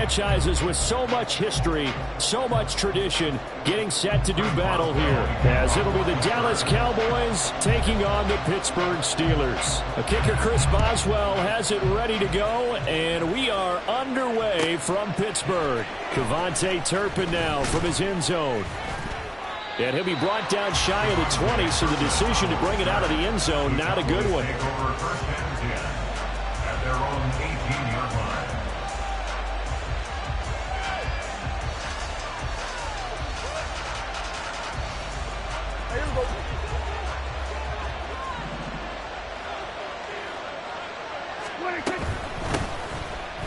franchises with so much history, so much tradition, getting set to do battle here, as it'll be the Dallas Cowboys taking on the Pittsburgh Steelers. A kicker, Chris Boswell, has it ready to go, and we are underway from Pittsburgh. KaVontae Turpin now from his end zone. And he'll be brought down shy of the 20, so the decision to bring it out of the end zone, not a good one.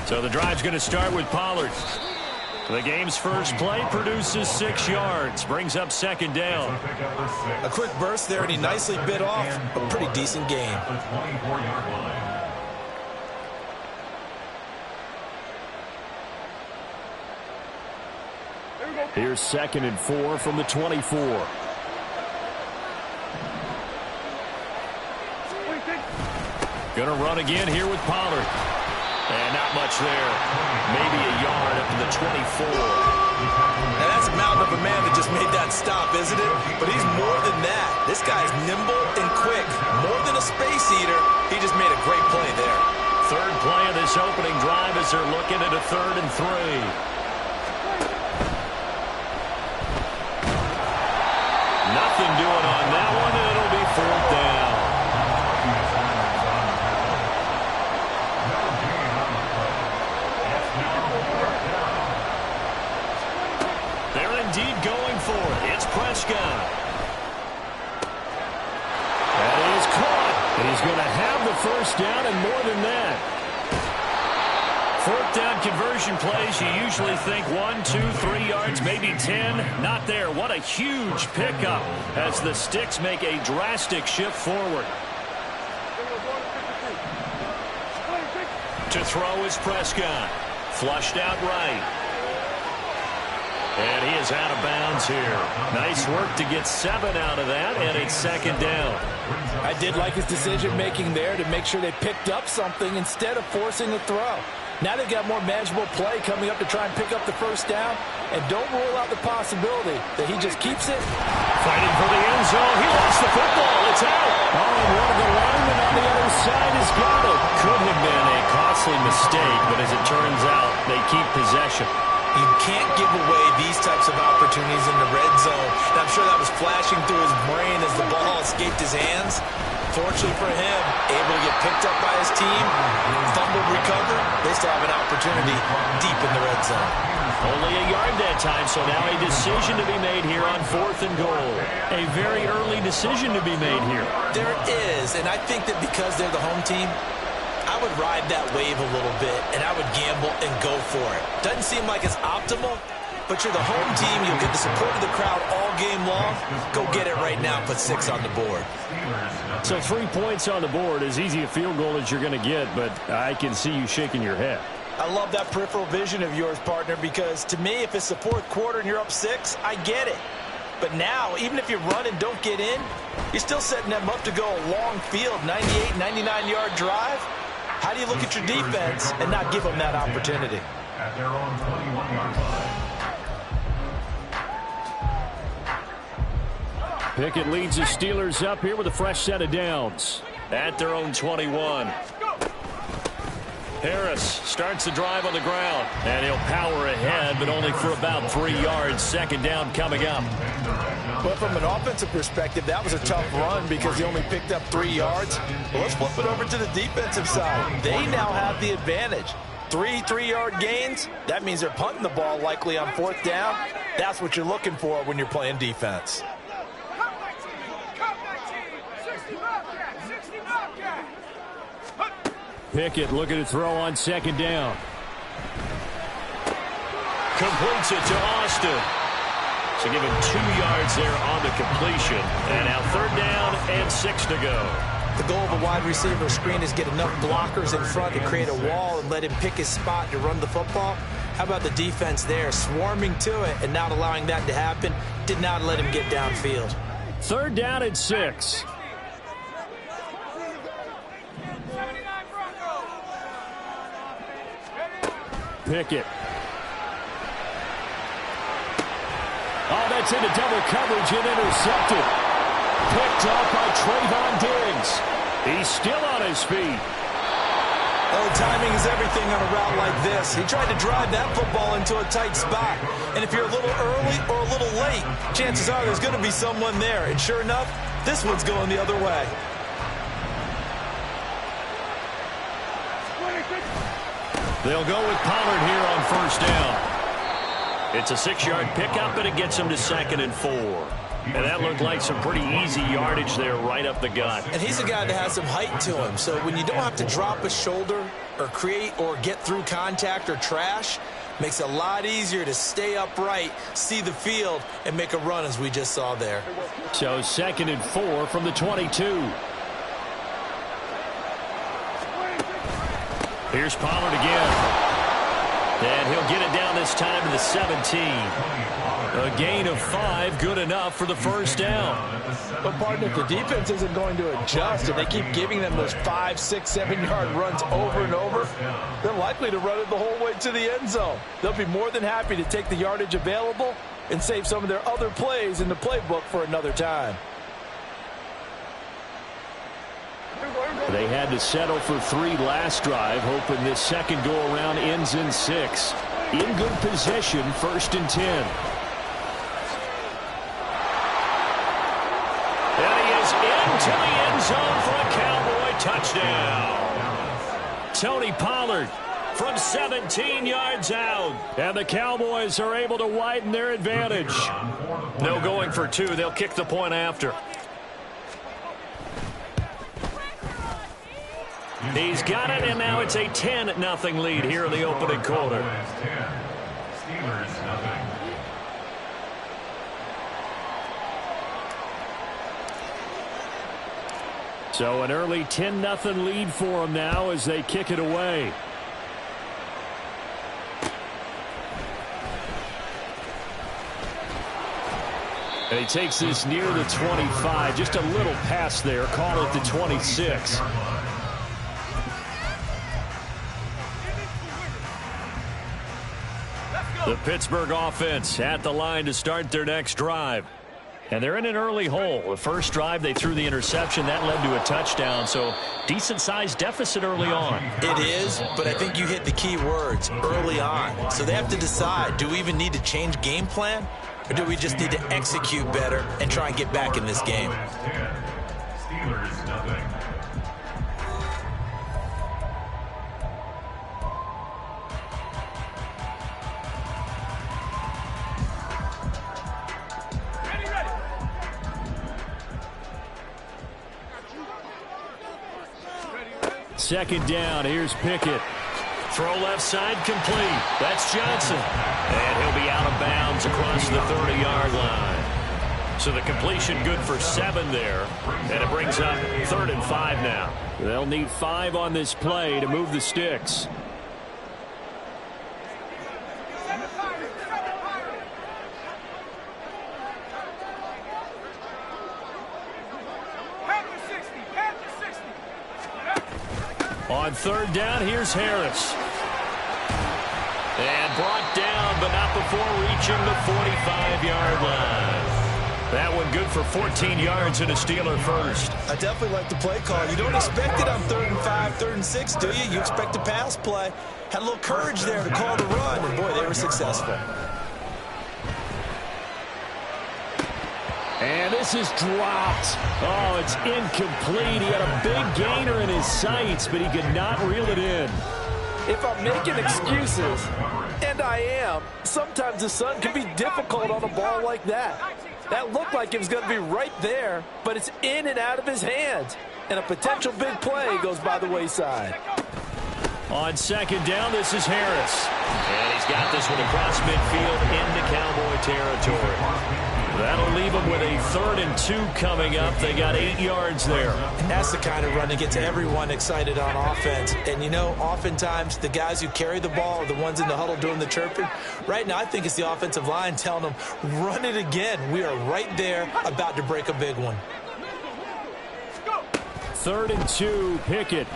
So the drive's going to start with Pollard. The game's first play produces 6 yards, brings up second down. A quick burst there, and he nicely bit off a pretty decent gain. Here's 2nd and 4 from the 24. Gonna run again here with Pollard. And not much there. Maybe a yard up to the 24. Now that's a mountain of a man that just made that stop, isn't it? But he's more than that. This guy's nimble and quick. More than a space eater, he just made a great play there. Third play of this opening drive as they're looking at a 3rd and 3. Nothing doing on that one, and it'll be 4th down. They're indeed going for it. It's Prescott. That is caught. And he's going to have the 1st down and more than that. 4th down conversion plays, you usually think 1, 2, 3 yards, maybe 10. Not there. What a huge pickup as the Sticks make a drastic shift forward. To throw is Prescott. Flushed out right. And he is out of bounds here. Nice work to get 7 out of that, and it's 2nd down. I did like his decision-making there to make sure they picked up something instead of forcing a throw. Now they've got more manageable play coming up to try and pick up the 1st down, and don't rule out the possibility that he just keeps it. Fighting for the end zone. He lost the football. It's out. Oh, and one of the linemen on the other side has got it. Could have been a costly mistake, but as it turns out, they keep possession. You can't give away these types of opportunities in the red zone. And I'm sure that was flashing through his brain as the ball escaped his hands. Fortunately for him, able to get picked up by his team, fumbled, recovered. They still have an opportunity deep in the red zone. Only a yard that time, so now a decision to be made here on 4th and goal. A very early decision to be made here. There is, and I think that because they're the home team, I would ride that wave a little bit, and I would gamble and go for it. Doesn't seem like it's optimal, but you're the home team. You'll get the support of the crowd all game long. Go get it right now. Put 6 on the board. So 3 points on the board, as easy a field goal as you're going to get, but I can see you shaking your head. I love that peripheral vision of yours, partner, because to me, if it's the 4th quarter and you're up 6, I get it. But now, even if you run and don't get in, you're still setting them up to go a long field, 98, 99-yard drive. How do you look at your defense and not give them that opportunity? At their own 21-yard line. Pickett leads the Steelers up here with a fresh set of downs. At their own 21. Harris starts the drive on the ground, and he'll power ahead, but only for about 3 yards. 2nd down coming up. But from an offensive perspective, that was a tough run because he only picked up 3 yards. Well, let's flip it over to the defensive side. They now have the advantage. 3 3-yard gains, that means they're punting the ball likely on 4th down. That's what you're looking for when you're playing defense. Pickett looking to throw on 2nd down. Completes it to Austin. So give him 2 yards there on the completion. And now 3rd down and 6 to go. The goal of a wide receiver screen is get enough blockers in front to create a wall and let him pick his spot to run the football. How about the defense there, swarming to it and not allowing that to happen? Did not let him get downfield. 3rd down and 6. Pickett Oh, that's into double coverage and intercepted. Picked up by Trayvon Diggs. He's still on his feet. Oh, timing is everything on a route like this. He tried to drive that football into a tight spot. And if you're a little early or a little late, chances are there's going to be someone there. And sure enough, this one's going the other way. They'll go with Pollard here on first down. It's a 6-yard pickup, and it gets him to 2nd and 4. And that looked like some pretty easy yardage there right up the gut. And he's a guy that has some height to him. So when you don't have to drop a shoulder or create or get through contact or trash, makes it a lot easier to stay upright, see the field, and make a run as we just saw there. So 2nd and 4 from the 22. Here's Pollard again. And he'll get it down this time to the 17. A gain of 5, good enough for the first down. But, partner, if the defense isn't going to adjust and they keep giving them those 5, 6, 7-yard runs over and over, they're likely to run it the whole way to the end zone. They'll be more than happy to take the yardage available and save some of their other plays in the playbook for another time. They had to settle for 3 last drive, hoping this second go-around ends in 6. In good position, 1st and 10. And he is into the end zone for a Cowboy touchdown. Tony Pollard from 17 yards out. And the Cowboys are able to widen their advantage. No going for 2. They'll kick the point after. He's got it, and now it's a 10-0 lead here in the opening quarter. So an early 10-0 lead for them now as they kick it away. And he takes this near the 25, just a little past there, call it the 26. The Pittsburgh offense at the line to start their next drive. And they're in an early hole. The first drive, they threw the interception. That led to a touchdown. So decent-sized deficit early on. It is, but I think you hit the key words, early on. So they have to decide, do we even need to change game plan? Or do we just need to execute better and try and get back in this game? Steelers, nothing. Second down, here's Pickett. Throw left side complete. That's Johnson. And he'll be out of bounds across the 30-yard line. So the completion good for 7 there. And it brings up 3rd and 5 now. They'll need 5 on this play to move the sticks. On 3rd down, here's Harris. And brought down, but not before reaching the 45-yard line. That one good for 14 yards and a Steeler first. I definitely like the play call. You don't expect it on 3rd and 5, 3rd and 6, do you? You expect a pass play. Had a little courage there to call the run, and boy, they were successful. And this is dropped. Oh, it's incomplete. He had a big gainer in his sights, but he could not reel it in. If I'm making excuses, and I am, sometimes the sun can be difficult on a ball like that. That looked like it was going to be right there, but it's in and out of his hands. And a potential big play goes by the wayside. On 2nd down, this is Harris. And he's got this one across midfield into Cowboy territory. That'll leave them with a 3rd and 2 coming up. They got 8 yards there. And that's the kind of run that gets everyone excited on offense. And, you know, oftentimes the guys who carry the ball are the ones in the huddle doing the chirping. Right now, I think it's the offensive line telling them, run it again. We are right there about to break a big one. 3rd and 2, Pickett.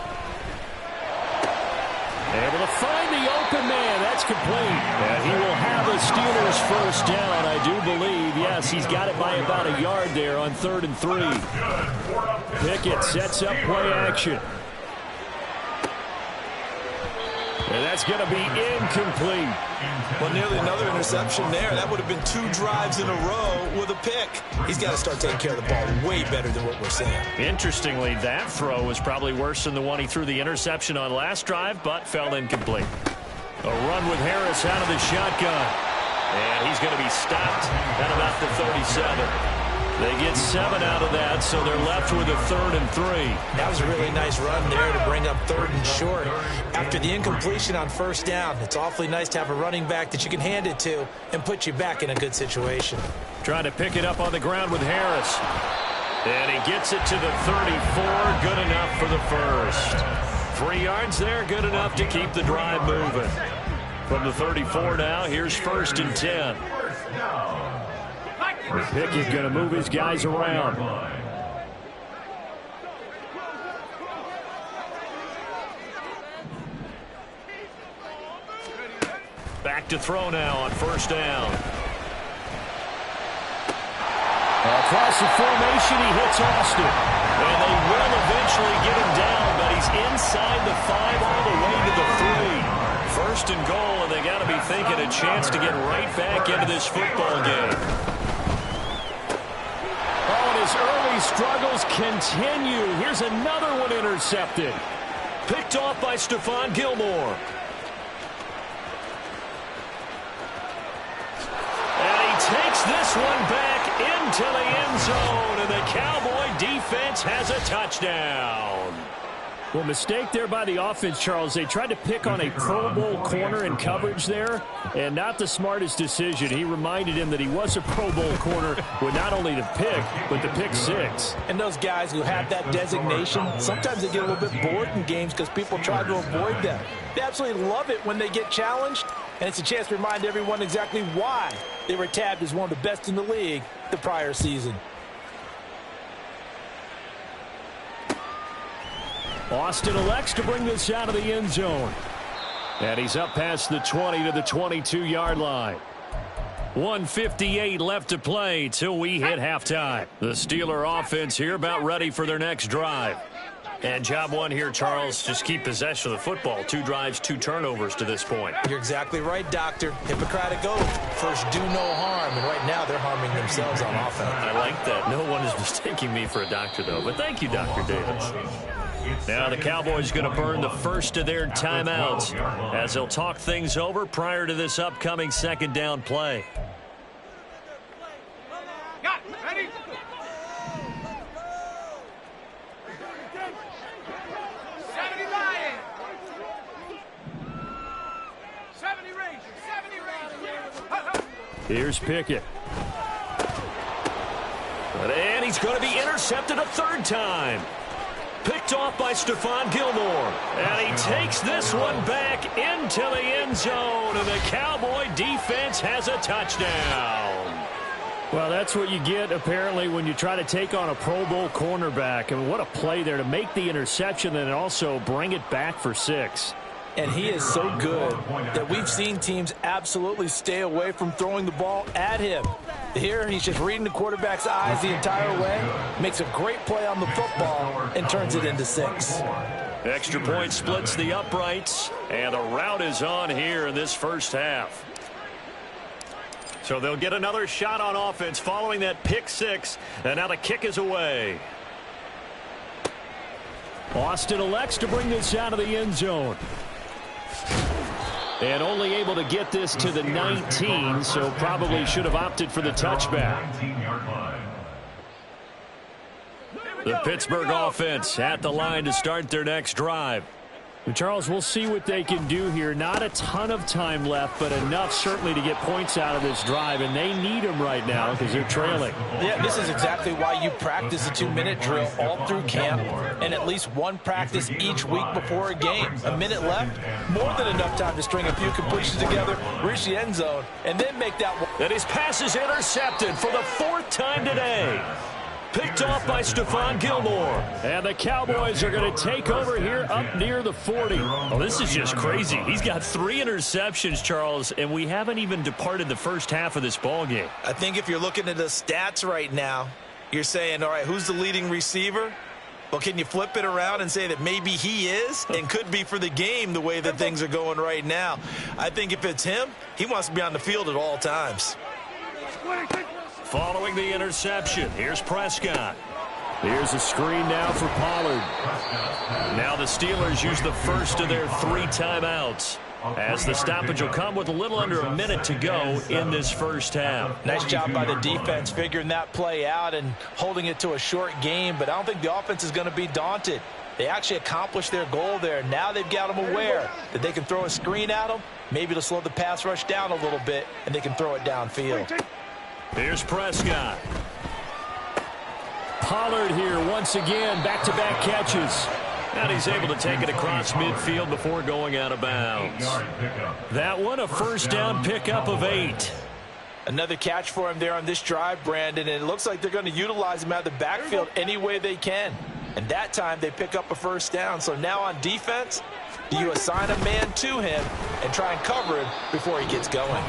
Able to find the open man. That's complete. And he will have the Steelers first down, I do believe. Yes, he's got it by about a yard there on 3rd and 3. Pickett sets up play action. And that's going to be incomplete. Well, nearly another interception there. That would have been 2 drives in a row with a pick. He's got to start taking care of the ball way better than what we're seeing. Interestingly, that throw was probably worse than the one he threw the interception on last drive, but fell incomplete. A run with Harris out of the shotgun. And he's going to be stopped at about the 37. They get 7 out of that, so they're left with a 3rd and 3. That was a really nice run there to bring up 3rd and short. After the incompletion on 1st down, it's awfully nice to have a running back that you can hand it to and put you back in a good situation. Trying to pick it up on the ground with Harris. And he gets it to the 34. Good enough for the first. 3 yards there, good enough to keep the drive moving. From the 34 now, here's 1st and 10. Pickett going to move his guys around. Back to throw now on 1st down. Across the formation, he hits Austin. And they will eventually get him down, but he's inside the 5 all the way to the 3. 1st and goal, and they got to be thinking a chance to get right back into this football game. His early struggles continue. Here's another one intercepted. Picked off by Stephon Gilmore. And he takes this one back into the end zone, and the Cowboy defense has a touchdown. Well, mistake there by the offense, Charles. They tried to pick on a Pro Bowl corner in coverage there, and not the smartest decision. He reminded him that he was a Pro Bowl corner with not only the pick, but the pick 6. And those guys who have that designation, sometimes they get a little bit bored in games because people try to avoid them. They absolutely love it when they get challenged, and it's a chance to remind everyone exactly why they were tabbed as one of the best in the league the prior season. Austin elects to bring this out of the end zone. And he's up past the 20 to the 22-yard line. 1:58 left to play till we hit halftime. The Steeler offense here about ready for their next drive. And job one here, Charles, just keep possession of the football. 2 drives, 2 turnovers to this point. You're exactly right, Doctor. Hippocratic oath. First, do no harm. And right now, they're harming themselves on offense. I like that. No one is mistaking me for a doctor, though. But thank you, Dr. Davis. Now the Cowboys going to burn the first of their timeouts as they'll talk things over prior to this upcoming 2nd down play. Ready? Here's Pickett. And he's going to be intercepted a 3rd time. Picked off by Stephon Gilmore. And he takes this one back into the end zone. And the Cowboy defense has a touchdown. Well, that's what you get, apparently, when you try to take on a Pro Bowl cornerback. I mean, what a play there to make the interception and also bring it back for 6. And he is so good that we've seen teams absolutely stay away from throwing the ball at him. Here, he's just reading the quarterback's eyes the entire way, makes a great play on the football, and turns it into 6. Extra point splits the uprights, and the route is on here in this first half. So they'll get another shot on offense following that pick 6, and now the kick is away. Austin elects to bring this out of the end zone. And only able to get this to the 19, so probably should have opted for the touchback. The Pittsburgh offense at the line to start their next drive. And Charles, we'll see what they can do here. Not a ton of time left, but enough certainly to get points out of this drive, and they need them right now because they're trailing. Yeah, this is exactly why you practice a 2-minute drill all through camp and at least one practice each week before a game. A minute left, more than enough time to string a few completions together, reach the end zone, and then make that one. And his pass is intercepted for the 4th time today. picked off by Stephon Gilmore. And the Cowboys are going to take over here up near the 40. Oh, this is just crazy. He's got 3 interceptions, Charles, and we haven't even departed the first half of this ball game. I think if you're looking at the stats right now, you're saying, all right, who's the leading receiver? Well, can you flip it around and say that maybe he is and could be for the game the way that things are going right now? I think if it's him, he wants to be on the field at all times. Following the interception, here's Prescott. Here's a screen now for Pollard. Now the Steelers use the first of their 3 timeouts, as the stoppage will come with a little under a minute to go in this first half. Nice job by the defense figuring that play out and holding it to a short game, but I don't think the offense is going to be daunted. They actually accomplished their goal there. Now they've got them aware that they can throw a screen at them, maybe to slow the pass rush down a little bit, and they can throw it downfield. Here's Prescott. Pollard here once again, back-to-back catches. And he's able to take it across midfield before going out of bounds. That one, a first down pickup of 8. Another catch for him there on this drive, Brandon, and it looks like they're going to utilize him out of the backfield any way they can. And that time they pick up a first down. So now on defense, do you assign a man to him and try and cover him before he gets going?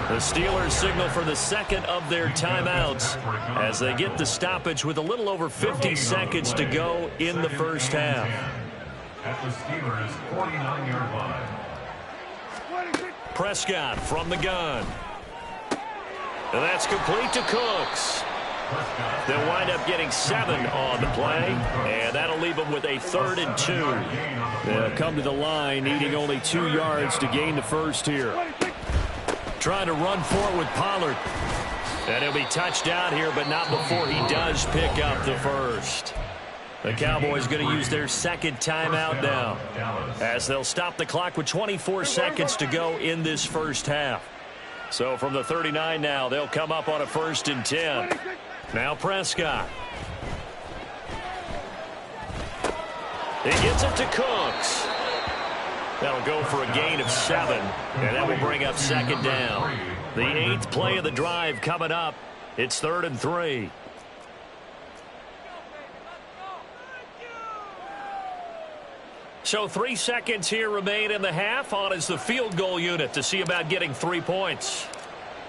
The Steelers signal for the second of their timeouts as they get the stoppage with a little over 50 seconds to go in the first half. At the Steelers' 49-yard line. Prescott from the gun. And that's complete to Cooks. They'll wind up getting 7 on the play, and that'll leave them with a 3rd and 2. They'll come to the line, needing only 2 yards to gain the first here. Trying to run for it with Pollard. And he'll be touched down here, but not before he does pick up the first. The Cowboys going to use their second timeout now, as they'll stop the clock with 24 seconds to go in this first half. So from the 39 now, they'll come up on a 1st and 10. Now Prescott. He gets it to Cooks. That'll go for a gain of 7, and that will bring up 2nd down. The 8th play of the drive coming up. It's 3rd and 3. So 3 seconds here remain in the half. On is the field goal unit to see about getting 3 points.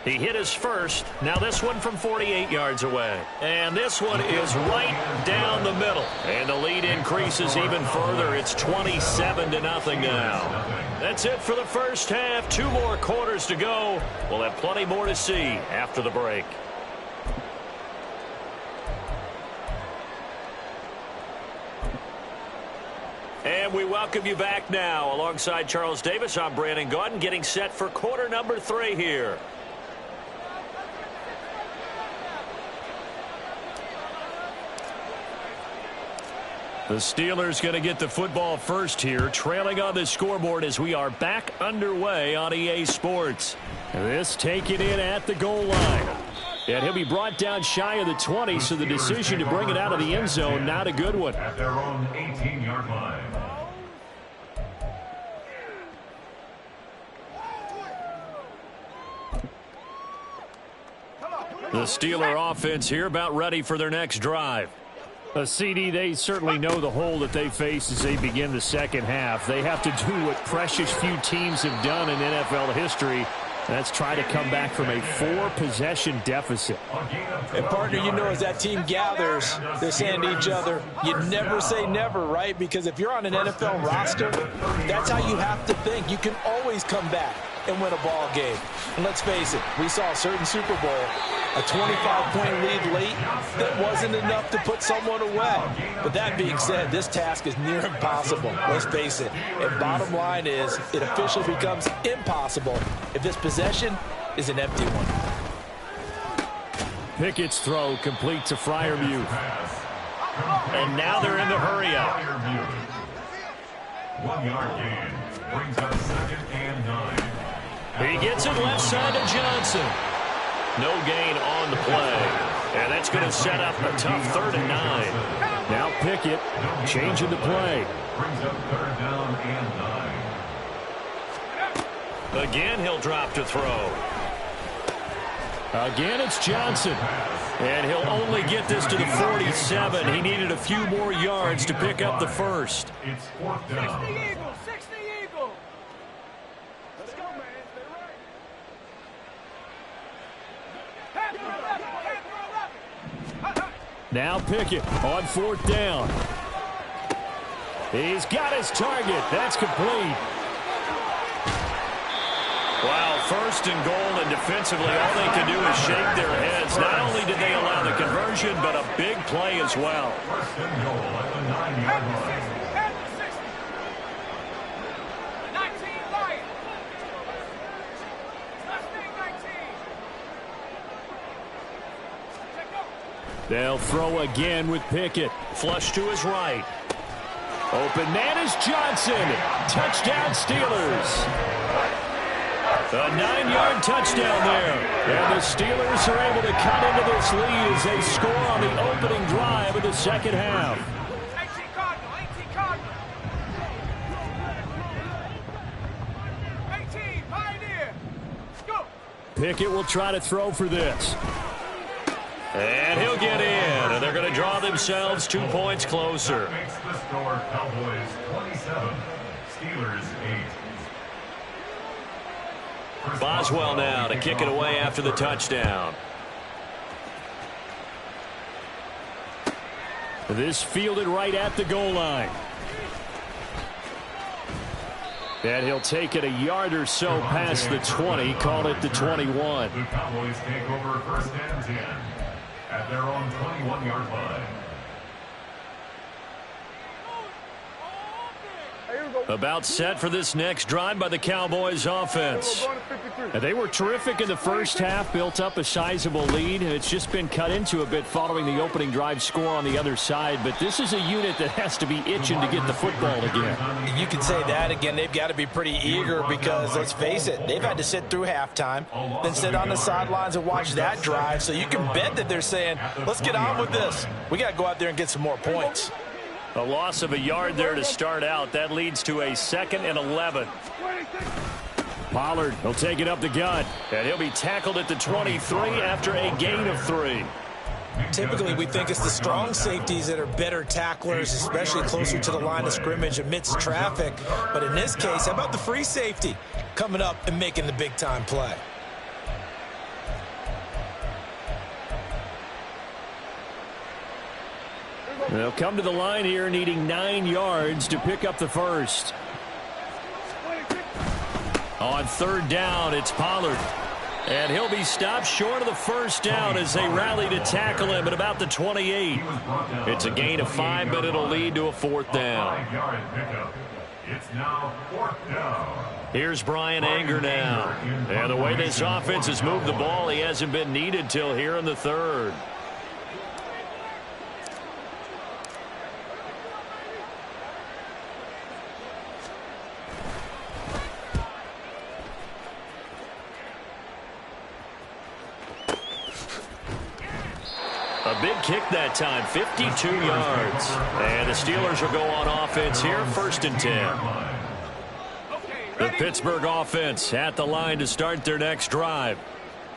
He hit his first. Now this one from 48 yards away. And this one is right down the middle. And the lead increases even further. It's 27-0 now. That's it for the first half. 2 more quarters to go. We'll have plenty more to see after the break. And we welcome you back now. Alongside Charles Davis, I'm Brandon Gaudin, getting set for quarter number 3 here. The Steelers going to get the football first here, trailing on the scoreboard as we are back underway on EA Sports. This taken in at the goal line. And he'll be brought down shy of the 20, so the decision to bring it out of the end zone, not a good one. At their own 18-yard line. The Steeler offense here about ready for their next drive. CD, they certainly know the hole that they face as they begin the second half. They have to do what precious few teams have done in NFL history. That's try to come back from a 4-possession deficit. And, partner, you know as that team gathers, they're saying to each other, you never say never, right? Because if you're on an NFL roster, that's how you have to think. You can always come back and win a ball game. And let's face it, we saw a certain Super Bowl, a 25-point lead late that wasn't enough to put someone away. But that being said, this task is near impossible. Let's face it. And bottom line is, it officially becomes impossible if this possession is an empty one. Pickett's throw complete to Freiermuth. And now they're in the hurry-up. 1-yard gain brings up 2nd and 9. He gets it left side to Johnson. No gain on the play. And that's going to set up a tough 3rd and 9. Now Pickett changing the play. Brings up 3rd down and 9. Again, he'll drop to throw. Again, it's Johnson. And he'll only get this to the 47. He needed a few more yards to pick up the first. It's fourth down. 60 Eagles, 60 Eagles. Let's go, man. Stay right. Now Pickett on fourth down. He's got his target. That's complete. Wow, first and goal, and defensively, all they can do is shake their heads. Not only did they allow the conversion, but a big play as well. First and goal at the 9-yard line. 19 Lions. They'll throw again with Pickett. Flush to his right. Open man is Johnson. Touchdown Steelers. A 9-yard touchdown there. And the Steelers are able to cut into this lead as they score on the opening drive of the second half. 18 Cardinal. 18 Pioneer. Go. Pickett will try to throw for this. And he'll get in. And they're going to draw themselves 2 points closer. Makes the score Cowboys 27, Steelers 8. Boswell now to kick it away after the touchdown. This fielded right at the goal line. And he'll take it a yard or so past the 20, call it the 21. The Cowboys take over first and 10 at their own 21-yard line. About set for this next drive by the Cowboys offense. They were terrific in the first half, built up a sizable lead, and it's just been cut into a bit following the opening drive score on the other side. But this is a unit that has to be itching to get the football again. You can say that again. They've got to be pretty eager because, let's face it, they've had to sit through halftime, then sit on the sidelines and watch that drive. So you can bet that they're saying, let's get on with this. We got to go out there and get some more points. A loss of a yard there to start out. That leads to a 2nd and 11. Pollard will take it up the gut. And he'll be tackled at the 23 after a gain of 3. Typically, we think it's the strong safeties that are better tacklers, especially closer to the line of scrimmage amidst traffic. But in this case, how about the free safety coming up and making the big-time play? They'll come to the line here needing 9 yards to pick up the first. On third down, it's Pollard. And he'll be stopped short of the first down as they rally to tackle him at about the 28. It's a gain of 5, but it'll lead to a 4th down. 5-yard pickup. It's now 4th down. Here's Brian Anger now. And the way this offense has moved the ball, he hasn't been needed till here in the third. A big kick that time, 52 yards. And the Steelers will go on offense here, 1st and 10. The Pittsburgh offense at the line to start their next drive.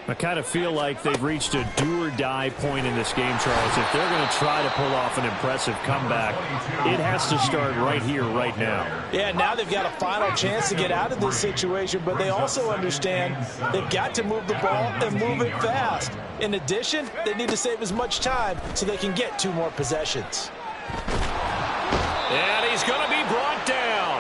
I kind of feel like they've reached a do-or-die point in this game, Charles. If they're going to try to pull off an impressive comeback, it has to start right here, right now. Yeah, now they've got a final chance to get out of this situation, but they also understand they've got to move the ball and move it fast. In addition, they need to save as much time so they can get 2 more possessions. And he's going to be brought down.